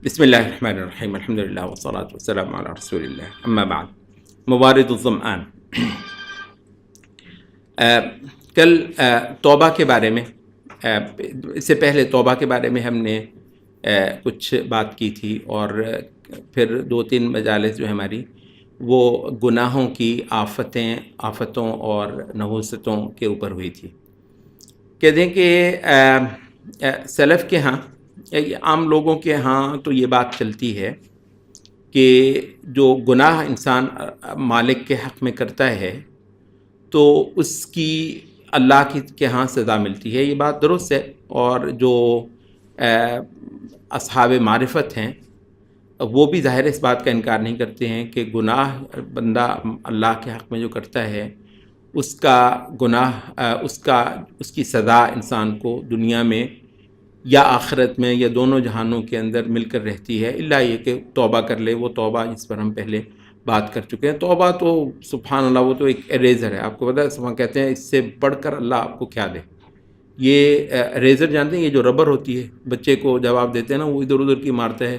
بسم اللہ الرحمن الرحیم، الحمدللہ والصلاۃ والسلام علی رسول اللہ، اما بعد۔ موارد الظمآن۔ کل توبہ کے بارے میں، اس سے پہلے توبہ کے بارے میں ہم نے کچھ بات کی تھی، اور پھر 2-3 مجالس جو ہماری وہ گناہوں کی آفتوں اور نحوستوں کے اوپر ہوئی تھی۔ کہتے ہیں کہ سلف کے ہاں، عام لوگوں کے ہاں تو یہ بات چلتی ہے کہ جو گناہ انسان مالک کے حق میں کرتا ہے تو اس کی اللہ کے ہاں سزا ملتی ہے۔ یہ بات درست ہے، اور جو اصحاب معرفت ہیں وہ بھی ظاہر اس بات کا انکار نہیں کرتے ہیں کہ گناہ بندہ اللہ کے حق میں جو کرتا ہے اس کا گناہ اس کی سزا انسان کو دنیا میں یا آخرت میں یا دونوں جہانوں کے اندر مل کر رہتی ہے، الا یہ کہ توبہ کر لے۔ وہ توبہ جس پر ہم پہلے بات کر چکے ہیں، توبہ تو سبحان اللہ وہ تو ایک اریزر ہے۔ آپ کو پتہ ہے کہتے ہیں اس سے بڑھ کر اللہ آپ کو کیا دے۔ یہ اریزر جانتے ہیں، یہ جو ربر ہوتی ہے، بچے کو جب آپ دیتے ہیں نا وہ ادھر ادھر کی مارتا ہے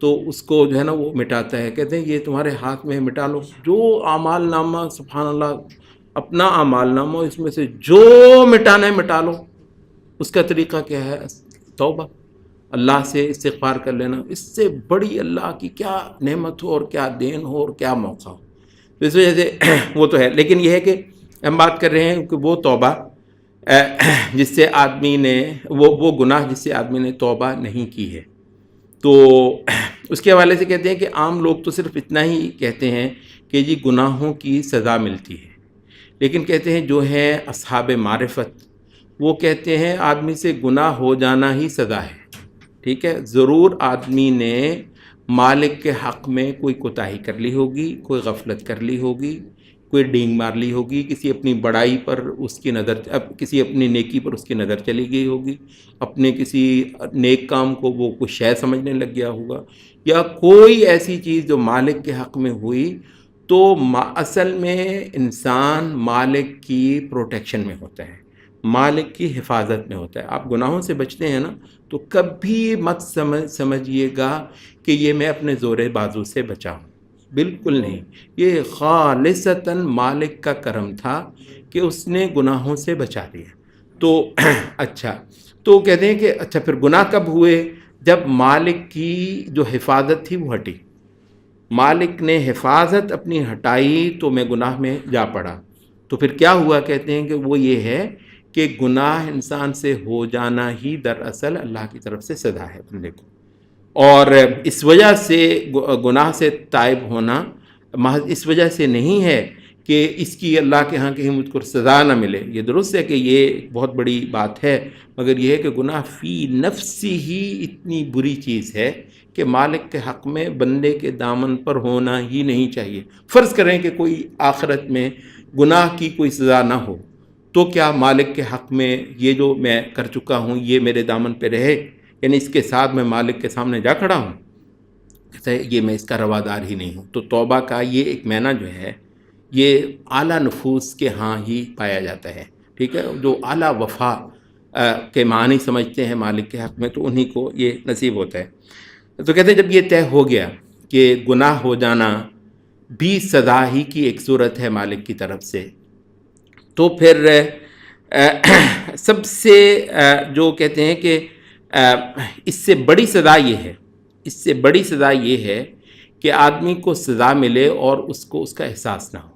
تو اس کو جو ہے نا وہ مٹاتا ہے۔ کہتے ہیں یہ تمہارے ہاتھ میں مٹا لو جو اعمال نامہ، سبحان اللہ، اپنا اعمال نامہ اس میں سے جو مٹانا ہے مٹا لو۔ اس کا طریقہ کیا ہے؟ توبہ، اللہ سے استغفار کر لینا۔ اس سے بڑی اللہ کی کیا نعمت ہو اور کیا دین ہو اور کیا موقع ہو۔ تو اس وجہ سے وہ تو ہے، لیکن یہ ہے کہ ہم بات کر رہے ہیں کہ وہ توبہ جس سے آدمی نے وہ گناہ جس سے آدمی نے توبہ نہیں کی ہے۔ تو اس کے حوالے سے کہتے ہیں کہ عام لوگ تو صرف اتنا ہی کہتے ہیں کہ جی گناہوں کی سزا ملتی ہے، لیکن کہتے ہیں جو ہے اصحاب معرفت وہ کہتے ہیں آدمی سے گناہ ہو جانا ہی سزا ہے۔ ٹھیک ہے، ضرور آدمی نے مالک کے حق میں کوئی کوتاہی کر لی ہوگی، کوئی غفلت کر لی ہوگی، کوئی ڈینگ مار لی ہوگی، کسی اپنی بڑائی پر اس کی نظر، کسی اپنی نیکی پر اس کی نظر چلی گئی ہوگی، اپنے کسی نیک کام کو وہ کوئی شے سمجھنے لگ گیا ہوگا، یا کوئی ایسی چیز جو مالک کے حق میں ہوئی۔ تو اصل میں انسان مالک کی پروٹیکشن میں ہوتا ہے، مالک کی حفاظت میں ہوتا ہے۔ آپ گناہوں سے بچتے ہیں نا تو کبھی مت سمجھیے گا کہ یہ میں اپنے زور بازو سے بچا ہوں، بالکل نہیں۔ یہ خالصتاً مالک کا کرم تھا کہ اس نے گناہوں سے بچا دیا۔ تو اچھا، تو کہتے ہیں کہ اچھا پھر گناہ کب ہوئے؟ جب مالک کی جو حفاظت تھی وہ ہٹی، مالک نے حفاظت اپنی ہٹائی تو میں گناہ میں جا پڑا۔ تو پھر کیا ہوا؟ کہتے ہیں کہ وہ یہ ہے کہ گناہ انسان سے ہو جانا ہی دراصل اللہ کی طرف سے سزا ہے بندے کو، اور اس وجہ سے گناہ سے تائب ہونا محض اس وجہ سے نہیں ہے کہ اس کی اللہ کے ہاں کہیں مجھ کو سزا نہ ملے۔ یہ درست ہے کہ یہ بہت بڑی بات ہے، مگر یہ ہے کہ گناہ فی نفسی ہی اتنی بری چیز ہے کہ مالک کے حق میں بندے کے دامن پر ہونا ہی نہیں چاہیے۔ فرض کریں کہ کوئی آخرت میں گناہ کی کوئی سزا نہ ہو تو کیا مالک کے حق میں یہ جو میں کر چکا ہوں یہ میرے دامن پہ رہے؟ یعنی اس کے ساتھ میں مالک کے سامنے جا کھڑا ہوں، یہ میں اس کا روادار ہی نہیں ہوں۔ تو توبہ کا یہ ایک معنی جو ہے یہ اعلیٰ نفوس کے ہاں ہی پایا جاتا ہے۔ ٹھیک ہے، جو اعلیٰ وفا کے معنی سمجھتے ہیں مالک کے حق میں تو انہی کو یہ نصیب ہوتا ہے۔ تو کہتے ہیں جب یہ طے ہو گیا کہ گناہ ہو جانا بھی سزا ہی کی ایک صورت ہے مالک کی طرف سے، تو پھر سب سے جو کہتے ہیں کہ اس سے بڑی سزا یہ ہے، اس سے بڑی سزا یہ ہے کہ آدمی کو سزا ملے اور اس کو اس کا احساس نہ ہو۔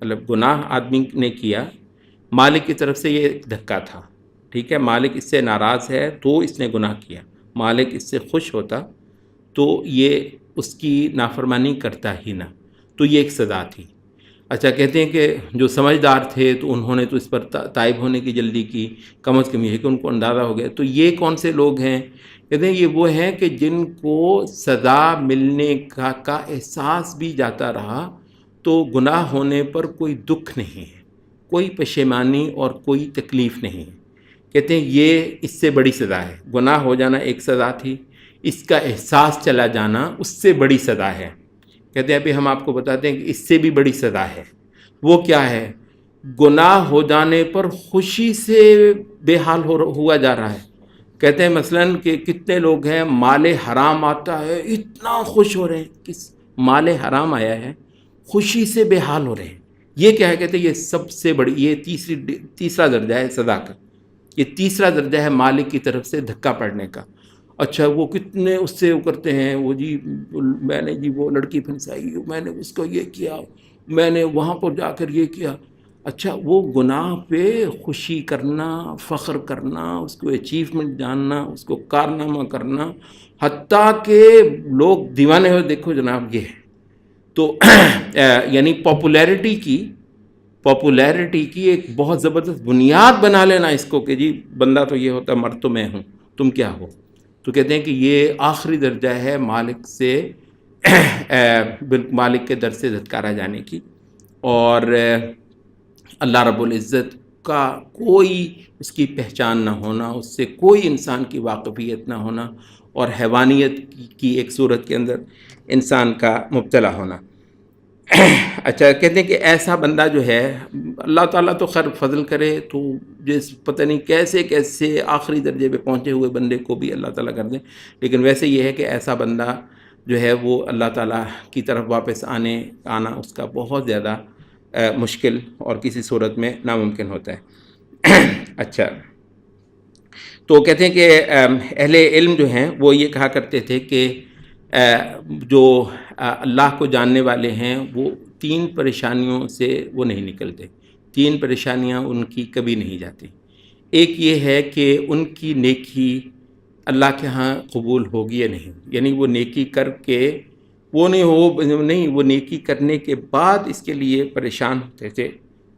مطلب گناہ آدمی نے کیا، مالک کی طرف سے یہ دھکا تھا، ٹھیک ہے، مالک اس سے ناراض ہے تو اس نے گناہ کیا، مالک اس سے خوش ہوتا تو یہ اس کی نافرمانی کرتا ہی نہ، تو یہ ایک سزا تھی۔ اچھا، کہتے ہیں کہ جو سمجھدار تھے تو انہوں نے تو اس پر تائب ہونے کی جلدی کی، کم از کم یہ ہے کہ ان کو اندازہ ہو گیا۔ تو یہ کون سے لوگ ہیں؟ کہتے ہیں یہ وہ ہیں کہ جن کو سزا ملنے کا احساس بھی جاتا رہا تو گناہ ہونے پر کوئی دکھ نہیں ہے، کوئی پشیمانی اور کوئی تکلیف نہیں ہے۔ کہتے ہیں یہ اس سے بڑی سزا ہے۔ گناہ ہو جانا ایک سزا تھی، اس کا احساس چلا جانا اس سے بڑی سزا ہے۔ کہتے ہیں ابھی ہم آپ کو بتاتے ہیں کہ اس سے بھی بڑی سزا ہے۔ وہ کیا ہے؟ گناہ ہو جانے پر خوشی سے بے حال ہوا جا رہا ہے۔ کہتے ہیں مثلاً کہ کتنے لوگ ہیں مال حرام آتا ہے اتنا خوش ہو رہے ہیں، کس مال حرام آیا ہے خوشی سے بے حال ہو رہے ہیں. یہ کیا ہے؟ کہتے ہیں یہ سب سے بڑی، یہ تیسرا درجہ ہے سزا کا. یہ تیسرا درجہ ہے مالک کی طرف سے دھکا پڑنے کا. اچھا وہ کتنے اس سے کرتے ہیں، وہ جی میں نے جی وہ لڑکی پھنسائی، میں نے اس کو یہ کیا، میں نے وہاں پر جا کر یہ کیا. اچھا وہ گناہ پہ خوشی کرنا، فخر کرنا، اس کو اچیومنٹ جاننا، اس کو کارنامہ کرنا، حتیٰ کہ لوگ دیوانے ہو دیکھو جناب یہ ہے. تو یعنی پاپولیرٹی کی ایک بہت زبردست بنیاد بنا لینا اس کو کہ جی بندہ تو یہ ہوتا، مرد تو میں ہوں، تم کیا ہو. تو کہتے ہیں کہ یہ آخری درجہ ہے مالک سے مالک کے در سے دھتکارا جانے کی. اور اللہ رب العزت کا کوئی اس کی پہچان نہ ہونا، اس سے کوئی انسان کی واقفیت نہ ہونا، اور حیوانیت کی ایک صورت کے اندر انسان کا مبتلا ہونا. اچھا کہتے ہیں کہ ایسا بندہ جو ہے، اللہ تعالیٰ تو خیر فضل کرے تو جس پتہ نہیں کیسے کیسے آخری درجے پہ پہنچے ہوئے بندے کو بھی اللہ تعالیٰ کر دیں، لیکن ویسے یہ ہے کہ ایسا بندہ جو ہے وہ اللہ تعالیٰ کی طرف واپس آنا اس کا بہت زیادہ مشکل اور کسی صورت میں ناممکن ہوتا ہے. اچھا تو کہتے ہیں کہ اہل علم جو ہیں وہ یہ کہا کرتے تھے کہ جو اللہ کو جاننے والے ہیں وہ 3 پریشانیوں سے وہ نہیں نکلتے. 3 پریشانیاں ان کی کبھی نہیں جاتی. ایک یہ ہے کہ ان کی نیکی اللہ کے ہاں قبول ہوگی یا نہیں، یعنی وہ نیکی کر کے وہ وہ نیکی کرنے کے بعد اس کے لیے پریشان ہوتے تھے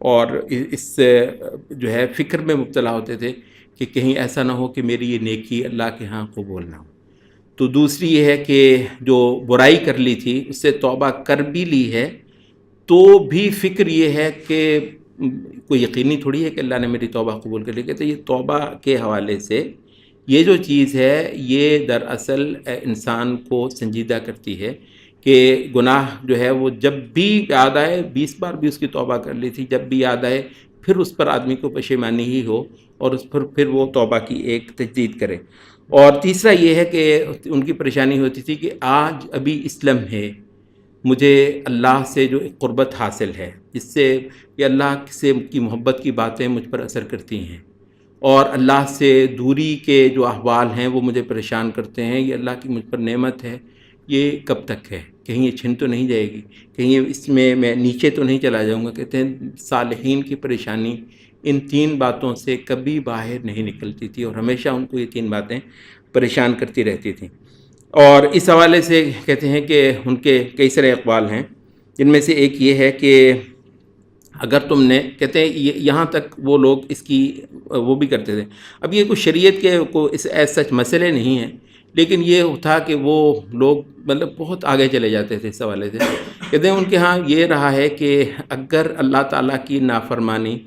اور اس جو ہے فکر میں مبتلا ہوتے تھے کہ کہیں ایسا نہ ہو کہ میری یہ نیکی اللہ کے ہاں قبول نہ ہو. تو دوسری یہ ہے کہ جو برائی کر لی تھی اس سے توبہ کر بھی لی ہے تو بھی فکر یہ ہے کہ کوئی یقینی تھوڑی ہے کہ اللہ نے میری توبہ قبول کر لی. کہتے یہ توبہ کے حوالے سے یہ جو چیز ہے یہ دراصل انسان کو سنجیدہ کرتی ہے کہ گناہ جو ہے وہ جب بھی یاد آئے، 20 بار بھی اس کی توبہ کر لی تھی، جب بھی یاد آئے پھر اس پر آدمی کو پشیمانی ہی ہو اور اس پر پھر وہ توبہ کی ایک تجدید کرے. اور تیسرا یہ ہے کہ ان کی پریشانی ہوتی تھی کہ آج ابھی اس لمحے مجھے اللہ سے جو ایک قربت حاصل ہے، جس سے یہ اللہ سے کی محبت کی باتیں مجھ پر اثر کرتی ہیں، اور اللہ سے دوری کے جو احوال ہیں وہ مجھے پریشان کرتے ہیں، یہ اللہ کی مجھ پر نعمت ہے، یہ کب تک ہے؟ کہیں یہ چھن تو نہیں جائے گی؟ کہیں اس میں نیچے تو نہیں چلا جاؤں گا؟ کہتے ہیں صالحین کی پریشانی ان 3 باتوں سے کبھی باہر نہیں نکلتی تھی اور ہمیشہ ان کو یہ 3 باتیں پریشان کرتی رہتی تھیں. اور اس حوالے سے کہتے ہیں کہ ان کے کئی سارے اقوال ہیں، جن میں سے ایک یہ ہے کہ اگر تم نے، کہتے ہیں یہاں تک وہ لوگ اس کی وہ بھی کرتے تھے. اب یہ کوئی شریعت کے اس سچ مسئلے نہیں ہیں، لیکن یہ تھا کہ وہ لوگ مطلب بہت آگے چلے جاتے تھے اس حوالے سے. کہتے ہیں ان کے ہاں یہ رہا ہے کہ اگر اللہ تعالیٰ کی نافرمانی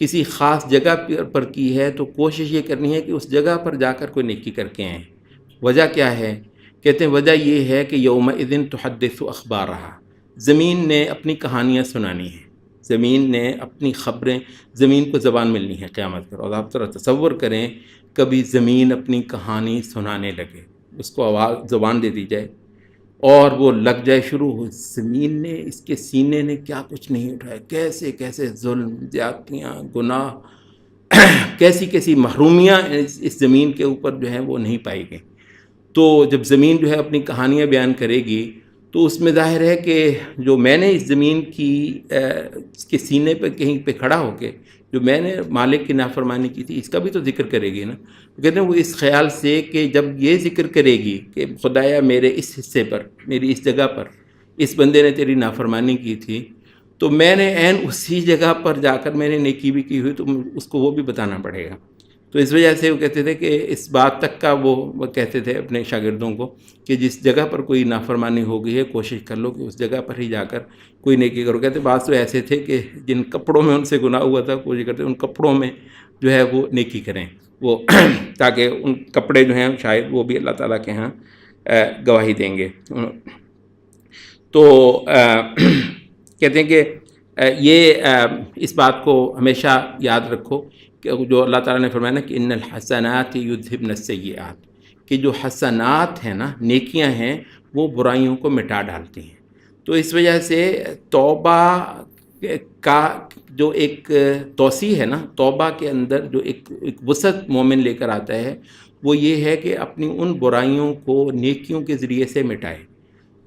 کسی خاص جگہ پر کی ہے تو کوشش یہ کرنی ہے کہ اس جگہ پر جا کر کوئی نیکی کر کے آئیں. وجہ کیا ہے؟ کہتے ہیں وجہ یہ ہے کہ یومئذ تحدث اخبارہا، زمین نے اپنی کہانیاں سنانی ہیں، زمین نے اپنی خبریں، زمین کو زبان ملنی ہے قیامت پر. اور آپ ذرا تصور کریں کبھی زمین اپنی کہانی سنانے لگے، اس کو آواز زبان دے دی جائے اور وہ لگ جائے شروع ہو، زمین نے، اس کے سینے نے کیا کچھ نہیں اٹھایا، کیسے کیسے ظلم، زیادتیاں، گناہ، کیسی کیسی محرومیاں اس زمین کے اوپر جو ہیں وہ نہیں پائی گئیں. تو جب زمین جو ہے اپنی کہانیاں بیان کرے گی تو اس میں ظاہر ہے کہ جو میں نے اس زمین کی اس کے سینے پہ کہیں پہ کھڑا ہو کے جو میں نے مالک کی نافرمانی کی تھی اس کا بھی تو ذکر کرے گی نا. کہتے ہیں وہ اس خیال سے کہ جب یہ ذکر کرے گی کہ خدایا میرے اس حصے پر، میری اس جگہ پر اس بندے نے تیری نافرمانی کی تھی، تو میں نے عین اسی جگہ پر جا کر میں نے نیکی بھی کی ہوئی، تو اس کو وہ بھی بتانا پڑے گا. تو اس وجہ سے وہ کہتے تھے کہ اس بات تک کا وہ کہتے تھے اپنے شاگردوں کو کہ جس جگہ پر کوئی نافرمانی ہو گئی ہے کوشش کر لو کہ اس جگہ پر ہی جا کر کوئی نیکی کرو. کہتے بعض تو ایسے تھے کہ جن کپڑوں میں ان سے گناہ ہوا تھا کوشش کرتے ان کپڑوں میں جو ہے وہ نیکی کریں، وہ تاکہ ان کپڑے جو ہیں شاید وہ بھی اللہ تعالیٰ کے ہاں گواہی دیں گے. تو کہتے ہیں کہ یہ اس بات کو ہمیشہ یاد رکھو کہ جو اللہ تعالیٰ نے فرمایا نا کہ ان الحسنات یذہبن السیئات، کہ جو حسنات ہیں نا، نیکیاں ہیں، وہ برائیوں کو مٹا ڈالتی ہیں. تو اس وجہ سے توبہ کا جو ایک توسیع ہے نا، توبہ کے اندر جو ایک وسعت مومن لے کر آتا ہے، وہ یہ ہے کہ اپنی ان برائیوں کو نیکیوں کے ذریعے سے مٹائے.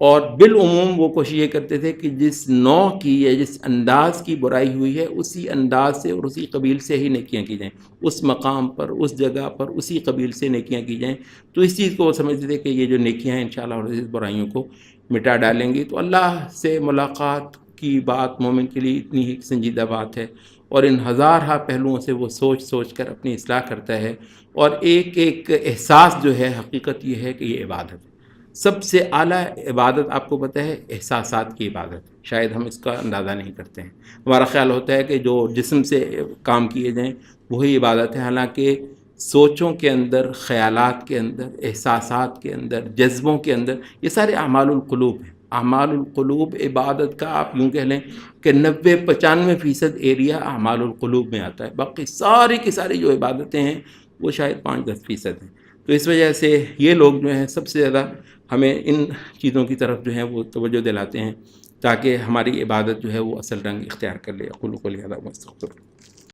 اور بالعموم وہ کوشش یہ کرتے تھے کہ جس نوع کی یا جس انداز کی برائی ہوئی ہے، اسی انداز سے اور اسی قبیل سے ہی نیکیاں کی جائیں، اس مقام پر، اس جگہ پر، اسی قبیل سے نیکیاں کی جائیں. تو اس چیز کو وہ سمجھتے تھے کہ یہ جو نیکیاں ہیں انشاءاللہ اور اس برائیوں کو مٹا ڈالیں گی. تو اللہ سے ملاقات کی بات مومن کے لیے اتنی ہی سنجیدہ بات ہے، اور ان ہزارہ پہلوؤں سے وہ سوچ سوچ کر اپنی اصلاح کرتا ہے. اور ایک ایک احساس جو ہے، حقیقت یہ ہے کہ یہ عبادت ہے. سب سے اعلیٰ عبادت آپ کو پتہ ہے احساسات کی عبادت. شاید ہم اس کا اندازہ نہیں کرتے ہیں. ہمارا خیال ہوتا ہے کہ جو جسم سے کام کیے جائیں وہی عبادت ہے، حالانکہ سوچوں کے اندر، خیالات کے اندر، احساسات کے اندر، جذبوں کے اندر، یہ سارے اعمال القلوب ہیں. اعمال القلوب عبادت کا آپ یوں کہہ لیں کہ 90-95% ایریا اعمال القلوب میں آتا ہے. باقی ساری کی ساری جو عبادتیں ہیں وہ شاید 5-10% ہیں. تو اس وجہ سے یہ لوگ جو ہیں سب سے زیادہ ہمیں ان چیزوں کی طرف جو ہیں وہ توجہ دلاتے ہیں، تاکہ ہماری عبادت جو ہے وہ اصل رنگ اختیار کر لے. اقول قولی ھذا واستغفر.